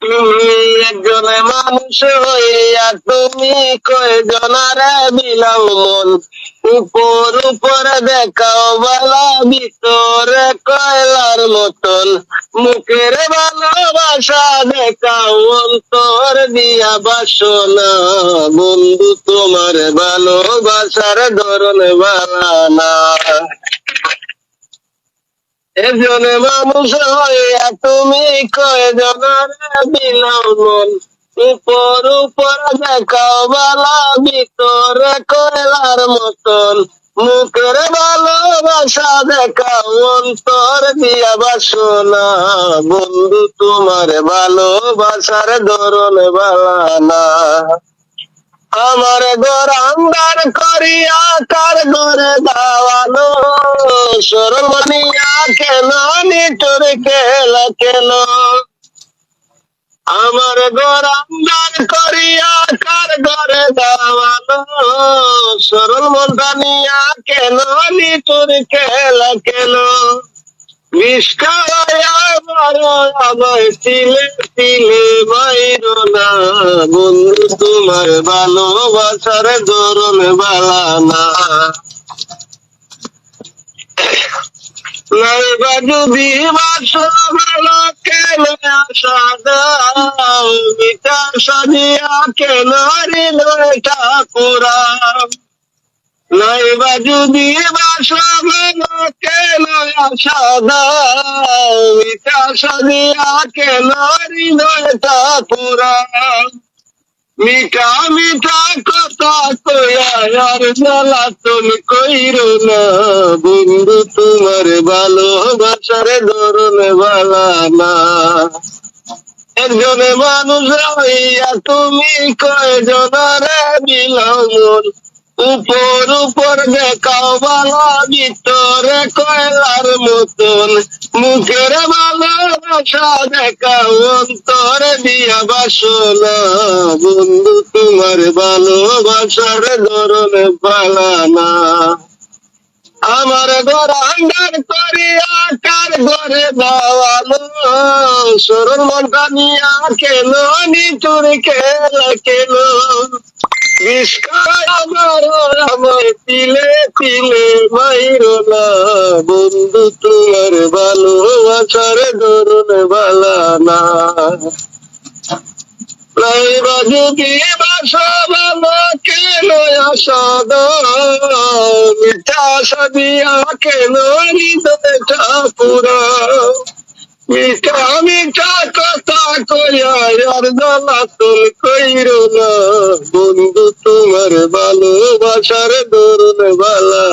একজনে মানুষ হইয়া তুমি কয়জনারে বিলাও মন, উপর উপর দেখাও বালা ভিতরে কয়লার মতন, মুখের ভালোবাসা দেখাও অন্তর দিয়া বাসনা, বন্ধু তোমার ভালোবাসার ধরন বালা না। একজনে মানুষ হইয়া তুমি কয়জনারে বিলাও মন, উপর উপর দেখাও বালা ভিতরে কয়লার মতন, মুখের ভালোবাসা দেখাও অন্তর দিয়া বাসনা, বন্ধু তোমার ভালোবাসার ধরন বালা না। আমার ঘর আন্দার করিয়া কার ঘরে দাওয়ানো, সরমনিয়া কেন নিটুর খেলা কেন। আমার ঘর আন্দার করিয়া কার ঘরে দাওয়ানো, সরল মনটা নিয়া কেন নিটুর খেলা কেন। আমায় তিলে তিলে মাইরো না, বন্ধু তোমার ভালোবাসার ধরন বালা না। নাইবা যদি বাসো ভালো কেন আশা দাও, মিঠা সাজিয়া কেন হৃদয়টা পুরাও। নাইবা যদি বাসো ভালো কেন আশা দাও, মিঠা সাজিয়া কেন হৃদয়টা পুরাও। মিঠা মিঠা কথা কইয়া আর জ্বালাতন কইরো না, বন্ধু তোমার ভালোবাসার ধরন বালা না। একজনে মানুষ হইয়া তুমি কয়জনারে বিলাও মন, উপর উপর দেখাও বালা ভিতরে কয়লার মতন, মুখের ভালোবাসা দেখাও অন্তর দিয়া বাসনা, বন্ধু তোমার ভালোবাসার ধরন বালা না। আমার ঘর আন্দার করিয়া কার ঘরে দাওয়ানো, সরল মনটা নিয়া কেন নিটুর খেলা কেন। আমায় তিলে তিলে মাইরো না, বন্ধু তোমার ভালোবাসার ধরন বালা না। নাইবা যদি বাসা ভালো কেন আশা দাও, মিঠা সাজিয়া কেন হৃদয়টা পুরাও। মিঠা মিঠা কথা কইয়া আর জ্বালাতন কইরো না, বন্ধু তোমার ভালোবাসার ধরন বালা।